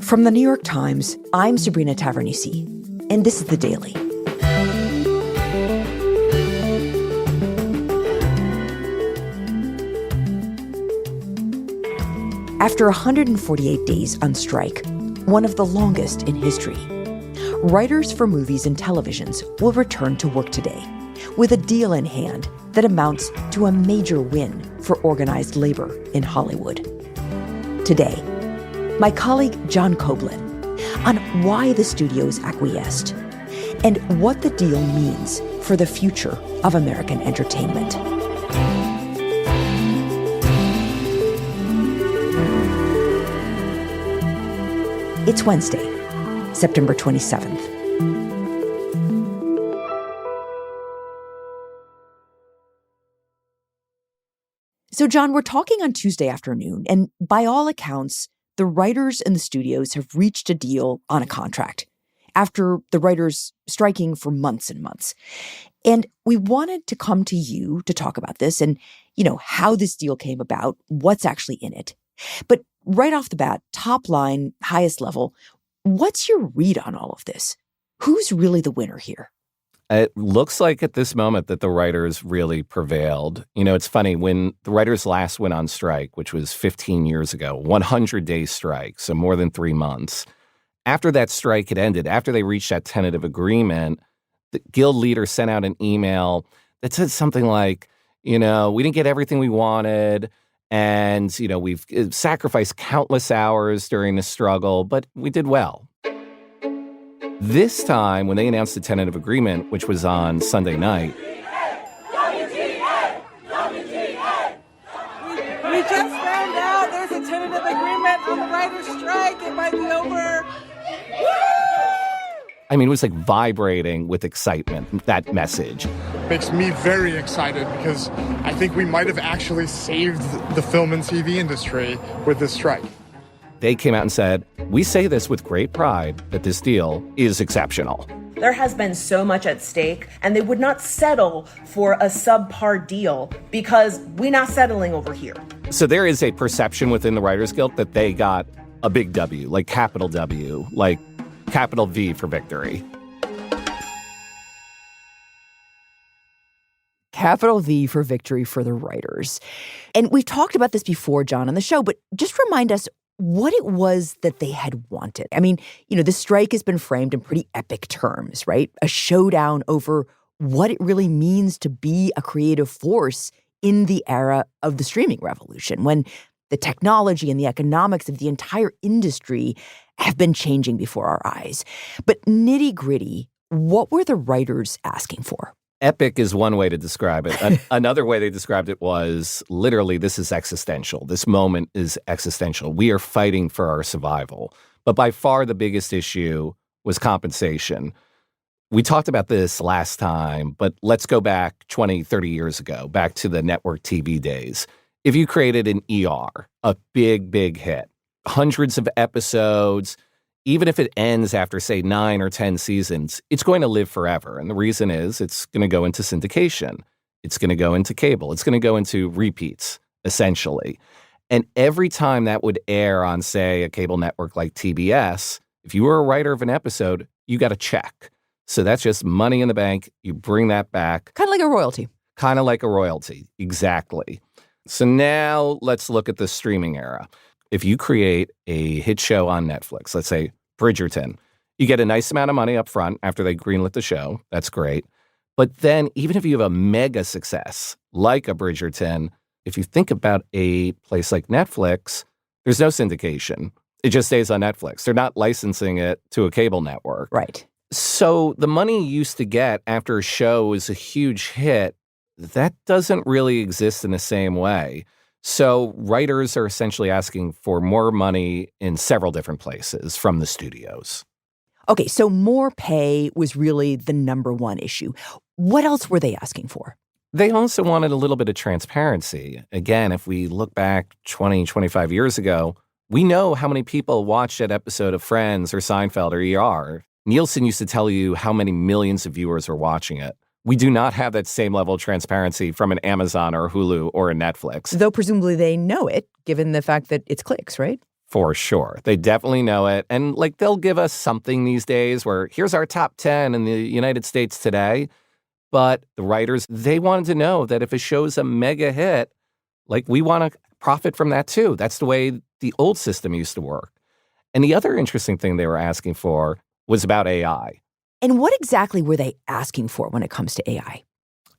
From the New York Times, I'm Sabrina Tavernisi, and this is The Daily. After 148 days on strike, one of the longest in history, writers for movies and televisions will return to work today with a deal in hand that amounts to a major win for organized labor in Hollywood. Today, my colleague John Koblin on why the studios acquiesced and what the deal means for the future of American entertainment. It's Wednesday, September 27th. So, John, we're talking on Tuesday afternoon, and by all accounts, the writers and the studios have reached a deal on a contract after the writers striking for months and months. And we wanted to come to you to talk about this and, how this deal came about, what's actually in it. But right off the bat, top line, highest level, what's your read on all of this? Who's really the winner here? It looks like at this moment that the writers really prevailed. It's funny, when the writers last went on strike, which was 15 years ago, 100-day strike, so more than 3 months. After that strike had ended, after they reached that tentative agreement, the guild leader sent out an email that said something like, we didn't get everything we wanted. And, we've sacrificed countless hours during the struggle, but we did well. This time, when they announced the tentative agreement, which was on Sunday night, We just found out there's a tentative agreement on the writer's strike. It might be over. it was like vibrating with excitement, that message. Makes me very excited because I think we might have actually saved the film and TV industry with this strike. They came out and said, we say this with great pride that this deal is exceptional. There has been so much at stake, and they would not settle for a subpar deal because we're not settling over here. So there is a perception within the Writers Guild that they got a big W, like capital W, like capital V for victory. Capital V for victory for the writers. And we've talked about this before, John, on the show, but just remind us what it was that they had wanted. The strike has been framed in pretty epic terms, right? A showdown over what it really means to be a creative force in the era of the streaming revolution, when the technology and the economics of the entire industry have been changing before our eyes. But nitty-gritty, what were the writers asking for? Epic is one way to describe it. Another way they described it was literally, this is existential. This moment is existential. We are fighting for our survival. But by far the biggest issue was compensation. We talked about this last time, but let's go back 20, 30 years ago, back to the network TV days. If you created an ER, a big, big hit, hundreds of episodes, even if it ends after, say, 9 or 10 seasons, it's going to live forever. And the reason is it's going to go into syndication. It's going to go into cable. It's going to go into repeats, essentially. And every time that would air on, say, a cable network like TBS, if you were a writer of an episode, you got a check. So that's just money in the bank. You bring that back. Kind of like a royalty. Kind of like a royalty. Exactly. So now let's look at the streaming era. If you create a hit show on Netflix, let's say Bridgerton, you get a nice amount of money up front after they greenlit the show. That's great. But then even if you have a mega success like a Bridgerton, if you think about a place like Netflix, there's no syndication. It just stays on Netflix. They're not licensing it to a cable network. Right. So the money you used to get after a show is a huge hit. That doesn't really exist in the same way. So writers are essentially asking for more money in several different places from the studios. Okay, so more pay was really the number one issue. What else were they asking for? They also wanted a little bit of transparency. Again, if we look back 20, 25 years ago, we know how many people watched that episode of Friends or Seinfeld or ER. Nielsen used to tell you how many millions of viewers were watching it. We do not have that same level of transparency from an Amazon or a Hulu or a Netflix. Though presumably they know it, given the fact that it's clicks, right? For sure. They definitely know it. And like they'll give us something these days where here's our top 10 in the United States today. But the writers, they wanted to know that if a show's a mega hit, like we want to profit from that too. That's the way the old system used to work. And the other interesting thing they were asking for was about AI. And what exactly were they asking for when it comes to AI?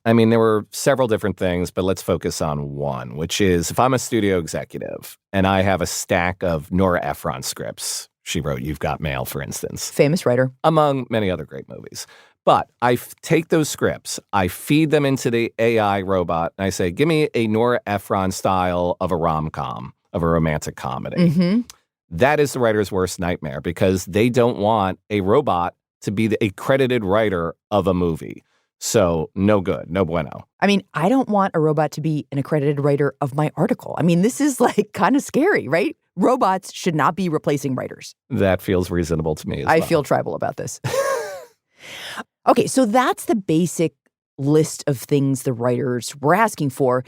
I mean, there were several different things, but let's focus on one, which is if I'm a studio executive and I have a stack of Nora Ephron scripts, she wrote You've Got Mail, for instance. Famous writer. Among many other great movies. But I take those scripts, I feed them into the AI robot, and I say, give me a Nora Ephron style of a rom-com, of a romantic comedy. Mm-hmm. That is the writer's worst nightmare because they don't want a robot to be a credited writer of a movie. So no good, no bueno. I mean, I don't want a robot to be an accredited writer of my article. I mean, this is like kind of scary, right? Robots should not be replacing writers. That feels reasonable to me as I well. feel tribal about this. Okay, so that's the basic list of things the writers were asking for.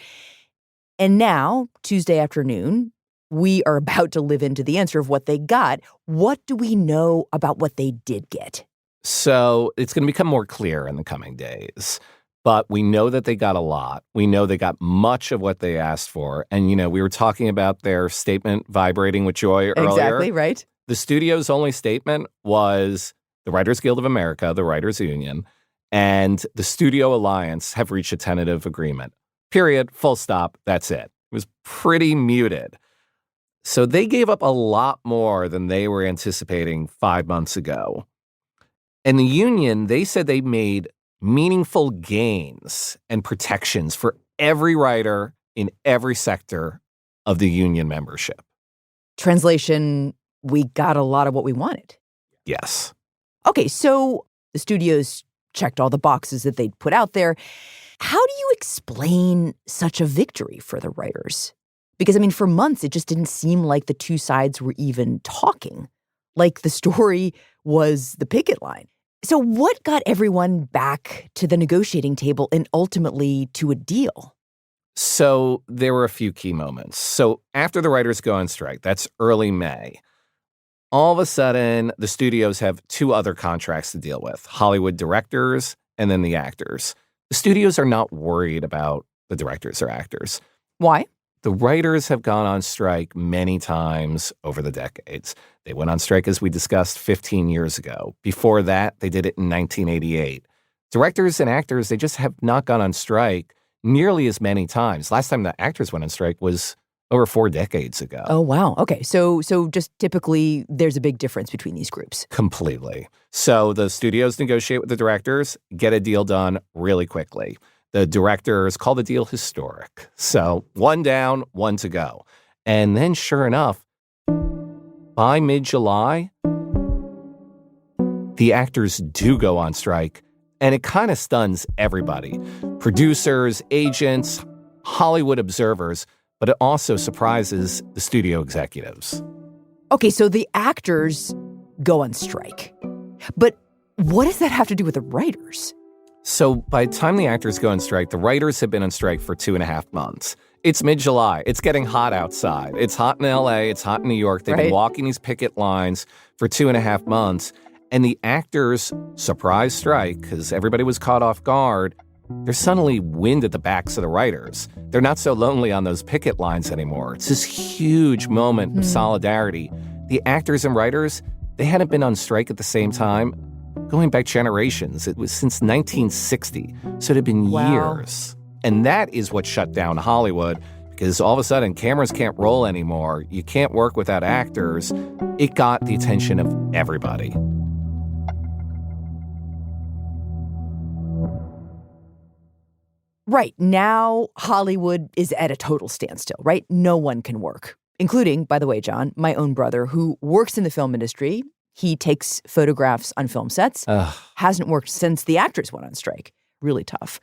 And now, Tuesday afternoon, we are about to live into the answer of what they got. What do we know about what they did get? So it's going to become more clear in the coming days. But we know that they got a lot. We know they got much of what they asked for. And, you know, we were talking about their statement vibrating with joy earlier. Exactly, right. The studio's only statement was the Writers Guild of America, the Writers Union, and the Studio Alliance have reached a tentative agreement. Period. Full stop. That's it. It was pretty muted. So they gave up a lot more than they were anticipating 5 months ago. And the union, they said they made meaningful gains and protections for every writer in every sector of the union membership. Translation, we got a lot of what we wanted. Yes. Okay, so the studios checked all the boxes that they'd put out there. How do you explain such a victory for the writers? Because, I mean, for months, it just didn't seem like the two sides were even talking. Like the story was the picket line. So what got everyone back to the negotiating table and ultimately to a deal? So there were a few key moments. So after the writers go on strike, that's early May, all of a sudden, the studios have two other contracts to deal with, Hollywood directors and then the actors. The studios are not worried about the directors or actors. Why? The writers have gone on strike many times over the decades. They went on strike, as we discussed, 15 years ago. Before that, they did it in 1988. Directors and actors, they just have not gone on strike nearly as many times. Last time the actors went on strike was over 4 decades ago. Oh, wow. Okay. So just typically there's a big difference between these groups. Completely. So the studios negotiate with the directors, get a deal done really quickly. The directors call the deal historic. So 1 down, 1 to go. And then sure enough, by mid-July, the actors do go on strike. And it kind of stuns everybody. Producers, agents, Hollywood observers, but it also surprises the studio executives. Okay, so the actors go on strike. But what does that have to do with the writers? So by the time the actors go on strike, the writers have been on strike for 2.5 months. It's mid-July. It's getting hot outside. It's hot in L.A. It's hot in New York. They've been walking these picket lines for 2.5 months. And the actors' surprise strike, because everybody was caught off guard, there's suddenly wind at the backs of the writers. They're not so lonely on those picket lines anymore. It's this huge moment of solidarity. The actors and writers, they hadn't been on strike at the same time going back generations. It was since 1960. So it had been years. And that is what shut down Hollywood, because all of a sudden cameras can't roll anymore. You can't work without actors. It got the attention of everybody. Right. Now, Hollywood is at a total standstill, right? No one can work, including, by the way, John, my own brother, who works in the film industry. He takes photographs on film sets. Hasn't worked since the actors went on strike. Really tough.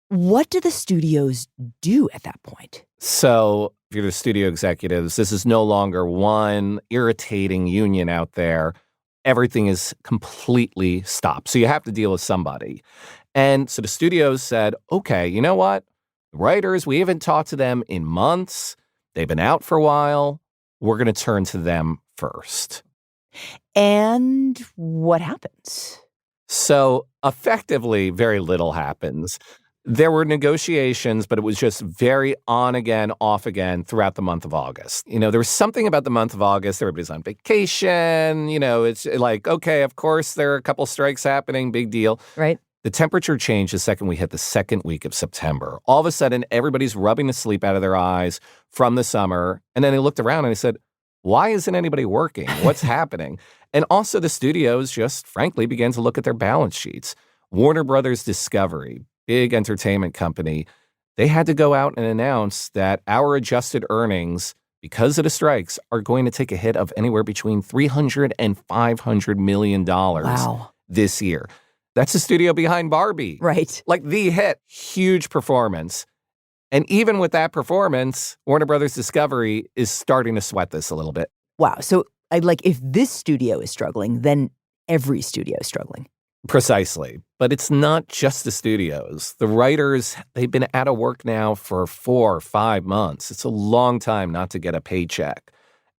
What do the studios do at that point? So if you're the studio executives, this is no longer one irritating union out there. Everything is completely stopped. So you have to deal with somebody. And so the studios said, okay, you know what? The writers, we haven't talked to them in months. They've been out for a while. we're going to turn to them first. And what happens? So effectively, very little happens. There were negotiations, but it was just very on again, off again throughout the month of August. There was something about the month of August. Everybody's on vacation. It's like, okay, of course, there are a couple strikes happening. Big deal. Right. The temperature changed the second we hit the second week of September. All of a sudden, everybody's rubbing the sleep out of their eyes from the summer. And then they looked around and they said, why isn't anybody working? What's happening? And also the studios just, frankly, began to look at their balance sheets. Warner Brothers Discovery, big entertainment company, they had to go out and announce that our adjusted earnings, because of the strikes, are going to take a hit of anywhere between $300 and $500 million this year. That's the studio behind Barbie. Right. Like the hit, huge performance. And even with that performance, Warner Brothers Discovery is starting to sweat this a little bit. Wow. So if this studio is struggling, then every studio is struggling. Precisely. But it's not just the studios. The writers, they've been out of work now for 4 or 5 months. It's a long time not to get a paycheck.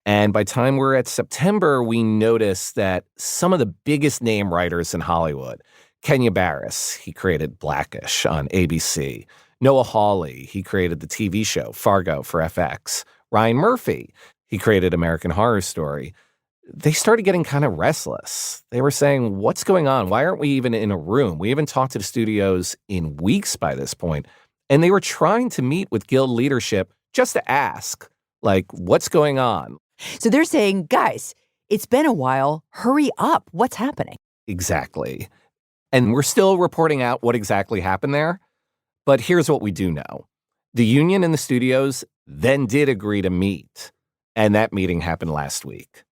And by the time we're at September, we notice that some of the biggest name writers in Hollywood, Kenya Barris, he created Blackish on ABC. Noah Hawley, he created the TV show Fargo for FX. Ryan Murphy, he created American Horror Story. They started getting kind of restless. They were saying, what's going on? Why aren't we even in a room? We haven't talked to the studios in weeks by this point. And they were trying to meet with guild leadership just to ask, what's going on? So they're saying, guys, it's been a while. Hurry up. What's happening? Exactly. And we're still reporting out what exactly happened there. But here's what we do know. The union and the studios then did agree to meet. And that meeting happened last week.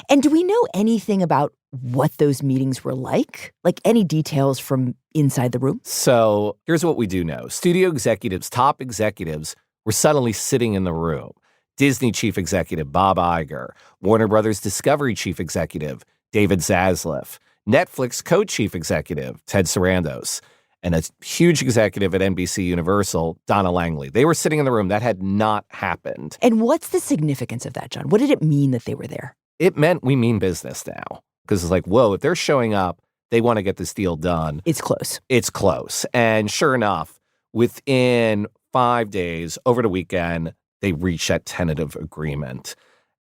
And do we know anything about what those meetings were like? Like any details from inside the room? So here's what we do know. Studio executives, top executives, were suddenly sitting in the room. Disney chief executive Bob Iger, Warner Brothers Discovery chief executive David Zaslav, Netflix co-chief executive Ted Sarandos, and a huge executive at NBC Universal, Donna Langley. They were sitting in the room. That had not happened. And what's the significance of that, John? What did it mean that they were there? It meant we mean business now. Because it's like, whoa, if they're showing up, they want to get this deal done. It's close. It's close. And sure enough, within 5 days, over the weekend, they reached that tentative agreement.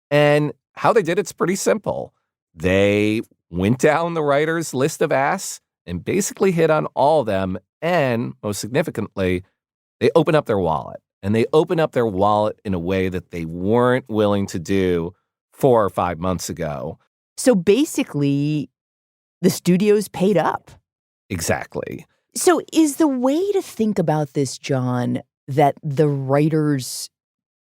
And how they did it's pretty simple. They went down the writers' list of asks and basically hit on all of them. And most significantly, they opened up their wallet. And they opened up their wallet in a way that they weren't willing to do 4 or 5 months ago. So basically, the studios paid up. Exactly. So is the way to think about this, John, that the writers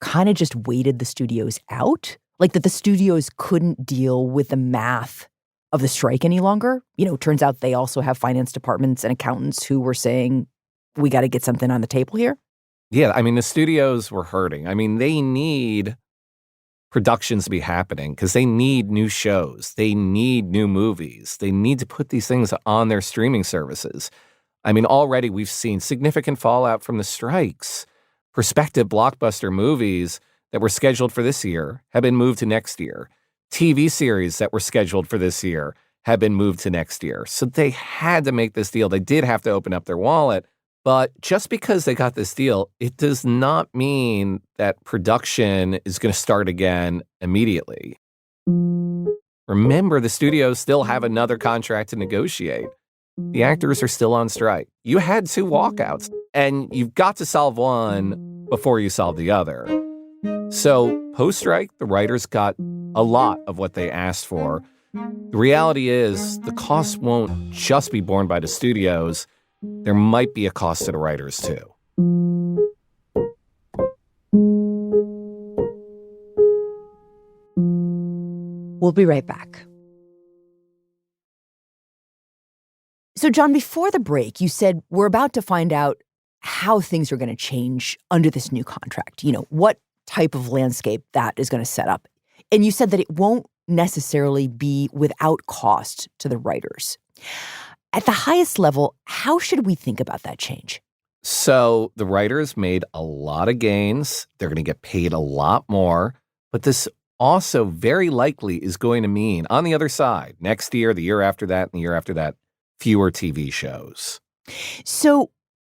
kind of just waited the studios out? Like that the studios couldn't deal with the math of the strike any longer? Turns out they also have finance departments and accountants who were saying, we got to get something on the table here. Yeah, the studios were hurting. They need productions to be happening because they need new shows. They need new movies. They need to put these things on their streaming services. Already we've seen significant fallout from the strikes. Prospective blockbuster movies that were scheduled for this year have been moved to next year. TV series that were scheduled for this year have been moved to next year. So they had to make this deal. They did have to open up their wallet. But just because they got this deal, it does not mean that production is going to start again immediately. Remember, the studios still have another contract to negotiate. The actors are still on strike. You had 2 walkouts, and you've got to solve one before you solve the other. So post-strike, the writers got a lot of what they asked for. The reality is the cost won't just be borne by the studios. There might be a cost to the writers, too. We'll be right back. So, John, before the break, you said we're about to find out how things are going to change under this new contract. What type of landscape that is going to set up. And you said that it won't necessarily be without cost to the writers. At the highest level, how should we think about that change? So the writers made a lot of gains. They're going to get paid a lot more. But this also very likely is going to mean, on the other side, next year, the year after that, and the year after that, fewer TV shows. So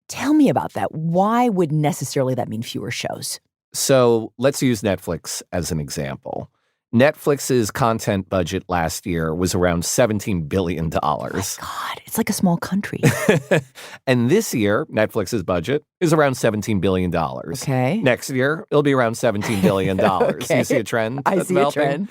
tell me about that. Why would necessarily that mean fewer shows? So let's use Netflix as an example. Netflix's content budget last year was around $17 billion. Oh my God, it's like a small country. And this year, Netflix's budget is around $17 billion. Okay. Next year, it'll be around $17 billion. Okay. You see a trend? I that's see developing? a trend.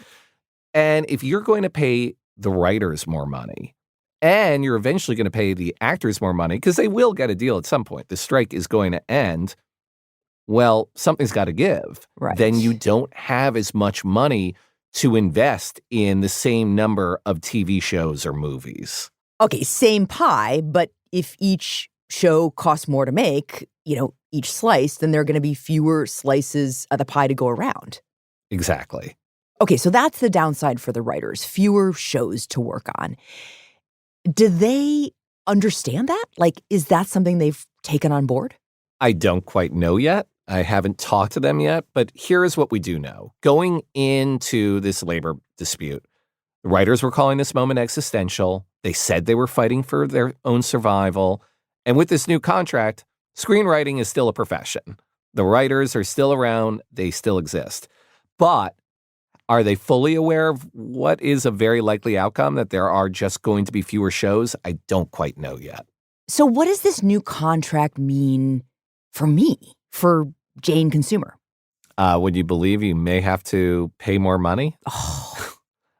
And if you're going to pay the writers more money, and you're eventually going to pay the actors more money, because they will get a deal at some point, the strike is going to end, well, something's got to give. Right. Then you don't have as much money to invest in the same number of TV shows or movies. Okay, same pie, but if each show costs more to make, each slice, then there are going to be fewer slices of the pie to go around. Exactly. Okay, so that's the downside for the writers, fewer shows to work on. Do they understand that? Like, is that something they've taken on board? I don't quite know yet. I haven't talked to them yet, but here's what we do know. Going into this labor dispute, the writers were calling this moment existential. They said they were fighting for their own survival. And with this new contract, screenwriting is still a profession. The writers are still around. They still exist. But are they fully aware of what is a very likely outcome, that there are just going to be fewer shows? I don't quite know yet. So what does this new contract mean for me, for Jane consumer? Would you believe you may have to pay more money? Oh.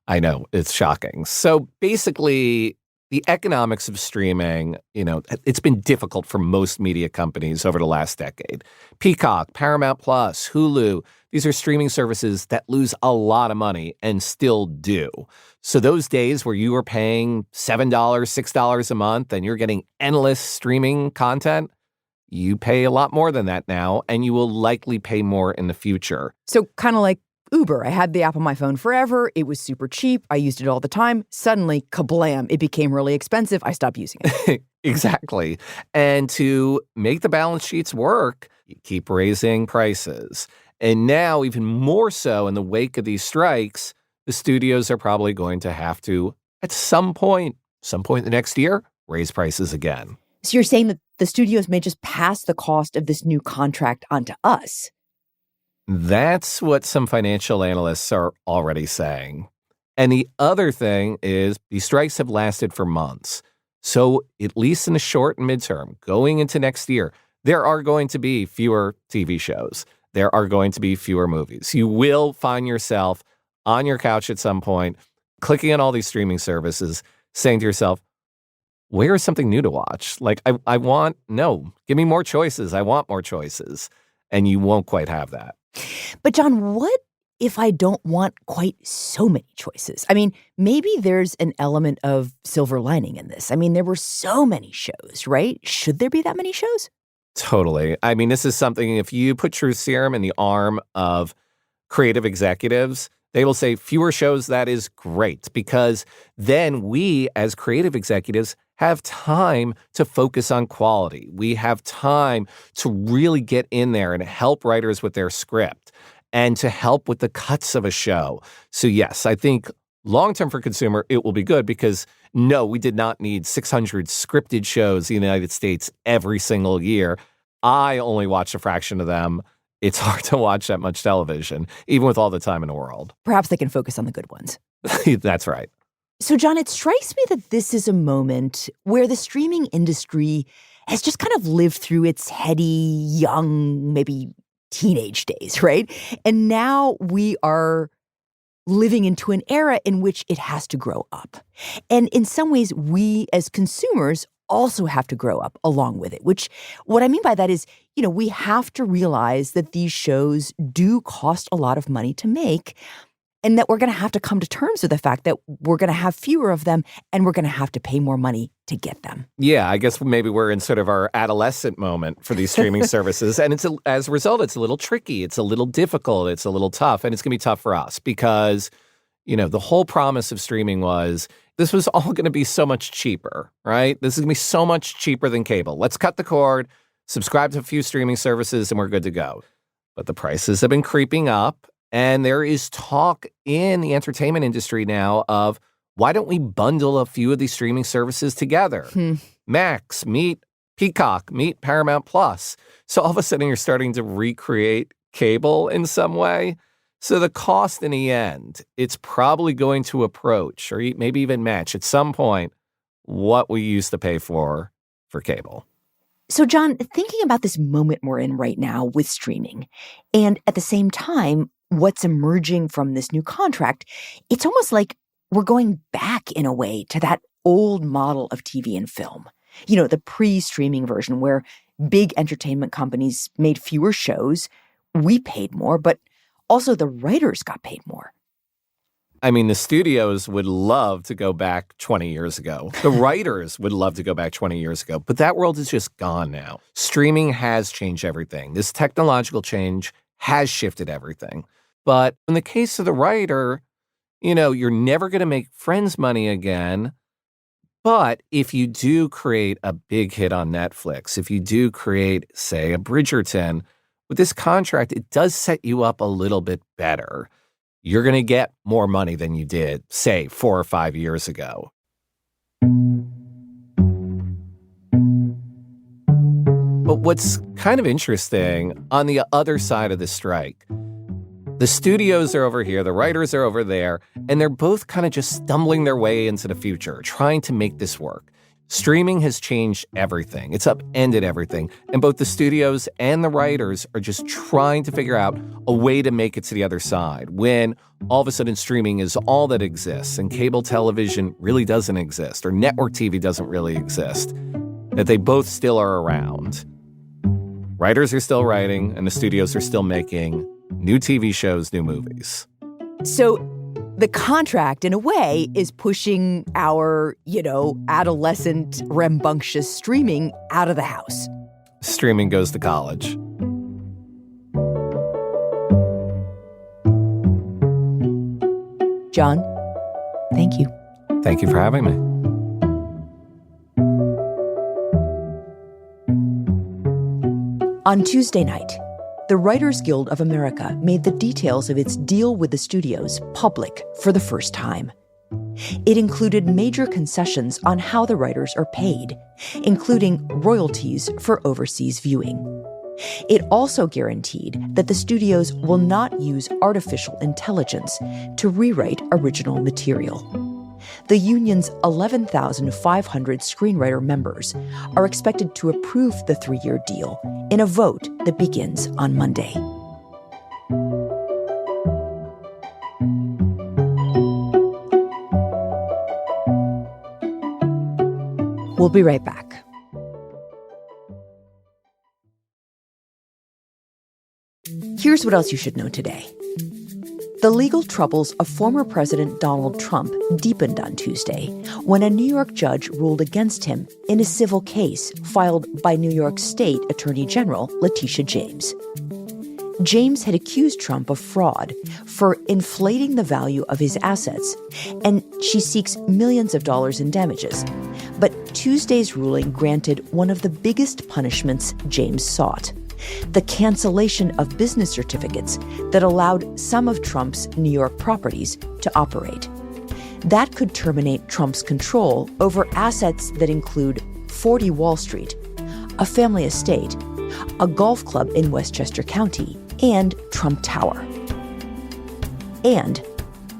I know, it's shocking. So basically, the economics of streaming, it's been difficult for most media companies over the last decade. Peacock, Paramount Plus, Hulu, these are streaming services that lose a lot of money and still do. So those days where you were paying $7, $6 a month and you're getting endless streaming content, you pay a lot more than that now, and you will likely pay more in the future. So kind of like Uber. I had the app on my phone forever. It was super cheap. I used it all the time. Suddenly, kablam, it became really expensive. I stopped using it. Exactly. And to make the balance sheets work, you keep raising prices. And now, even more so in the wake of these strikes, the studios are probably going to have to, at some point the next year, raise prices again. So you're saying that the studios may just pass the cost of this new contract onto us? That's what some financial analysts are already saying. And the other thing is these strikes have lasted for months. So at least in the short and midterm, going into next year, there are going to be fewer TV shows. There are going to be fewer movies. You will find yourself on your couch at some point, clicking on all these streaming services, saying to yourself, where is something new to watch? Like, give me more choices. I want more choices. And you won't quite have that. But John, what if I don't want quite so many choices? I mean, maybe there's an element of silver lining in this. I mean, there were so many shows, right? Should there be that many shows? Totally. I mean, this is something, if you put truth serum in the arm of creative executives, they will say fewer shows, that is great, because then we as creative executives have time to focus on quality. We have time to really get in there and help writers with their script and to help with the cuts of a show. So yes, I think long-term for consumer, it will be good because no, we did not need 600 scripted shows in the United States every single year. I only watch a fraction of them. It's hard to watch that much television, even with all the time in the world. Perhaps they can focus on the good ones. That's right. So, John, it strikes me that this is a moment where the streaming industry has just kind of lived through its heady, young, maybe teenage days, right? And now we are living into an era in which it has to grow up. And in some ways, we as consumers also have to grow up along with it, which what I mean by that is, we have to realize that these shows do cost a lot of money to make. And that we're going to have to come to terms with the fact that we're going to have fewer of them and we're going to have to pay more money to get them. Yeah, I guess maybe we're in sort of our adolescent moment for these streaming services. And as a result, it's a little tricky. It's a little difficult. It's a little tough. And it's going to be tough for us because, the whole promise of streaming was this was all going to be so much cheaper, right? This is going to be so much cheaper than cable. Let's cut the cord, subscribe to a few streaming services, and we're good to go. But the prices have been creeping up. And there is talk in the entertainment industry now of, why don't we bundle a few of these streaming services together? Max, meet Peacock, meet Paramount Plus. So all of a sudden you're starting to recreate cable in some way. So the cost in the end, it's probably going to approach or maybe even match at some point what we used to pay for cable. So, John, thinking about this moment we're in right now with streaming, and at the same time, what's emerging from this new contract, it's almost like we're going back in a way to that old model of TV and film. You know, the pre-streaming version where big entertainment companies made fewer shows, we paid more, but also the writers got paid more. I mean, the studios would love to go back 20 years ago. The writers would love to go back 20 years ago, but that world is just gone now. Streaming has changed everything. This technological change has shifted everything. But in the case of the writer, you know, you're never going to make Friends money again. But if you do create a big hit on Netflix, if you do create, say, a Bridgerton, with this contract, it does set you up a little bit better. You're going to get more money than you did, say, 4 or 5 years ago. But what's kind of interesting, on the other side of the strike, the studios are over here, the writers are over there, and they're both kind of just stumbling their way into the future, trying to make this work. Streaming has changed everything. It's upended everything. And both the studios and the writers are just trying to figure out a way to make it to the other side when all of a sudden streaming is all that exists and cable television really doesn't exist or network TV doesn't really exist, that they both still are around. Writers are still writing and the studios are still making new TV shows, new movies. So the contract, in a way, is pushing our, adolescent, rambunctious streaming out of the house. Streaming goes to college. John, thank you. Thank you for having me. On Tuesday night, the Writers Guild of America made the details of its deal with the studios public for the first time. It included major concessions on how the writers are paid, including royalties for overseas viewing. It also guaranteed that the studios will not use artificial intelligence to rewrite original material. The union's 11,500 screenwriter members are expected to approve the 3-year deal in a vote that begins on Monday. We'll be right back. Here's what else you should know today. The legal troubles of former President Donald Trump deepened on Tuesday when a New York judge ruled against him in a civil case filed by New York State Attorney General Letitia James. James had accused Trump of fraud for inflating the value of his assets, and she seeks millions of dollars in damages. But Tuesday's ruling granted one of the biggest punishments James sought: the cancellation of business certificates that allowed some of Trump's New York properties to operate. That could terminate Trump's control over assets that include 40 Wall Street, a family estate, a golf club in Westchester County, and Trump Tower. And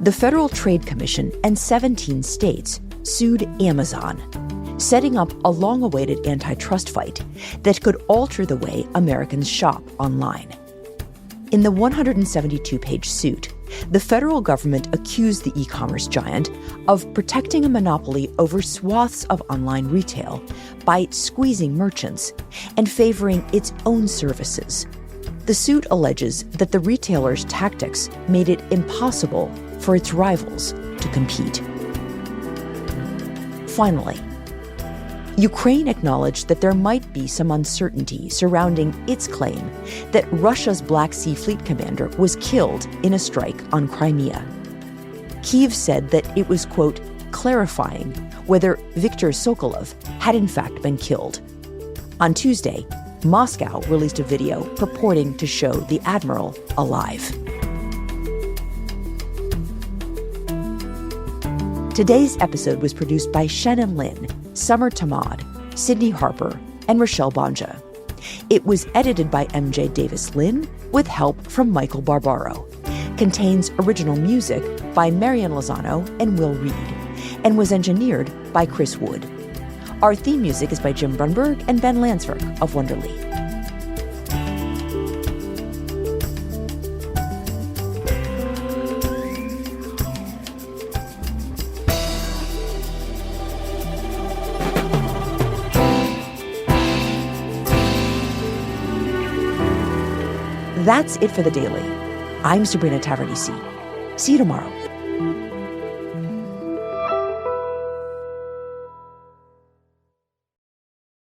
the Federal Trade Commission and 17 states sued Amazon, setting up a long-awaited antitrust fight that could alter the way Americans shop online. In the 172-page suit, the federal government accused the e-commerce giant of protecting a monopoly over swaths of online retail by squeezing merchants and favoring its own services. The suit alleges that the retailer's tactics made it impossible for its rivals to compete. Finally, Ukraine acknowledged that there might be some uncertainty surrounding its claim that Russia's Black Sea Fleet commander was killed in a strike on Crimea. Kyiv said that it was, quote, clarifying whether Viktor Sokolov had in fact been killed. On Tuesday, Moscow released a video purporting to show the admiral alive. Today's episode was produced by Shannon Lin, Summer Tamad, Sydney Harper, and Rochelle Bonja. It was edited by MJ Davis Lin with help from Michael Barbaro. Contains original music by Marian Lozano and Will Reed, and was engineered by Chris Wood. Our theme music is by Jim Brunberg and Ben Lansberg of Wonderly. That's it for The Daily. I'm Sabrina Tavernise. See you tomorrow.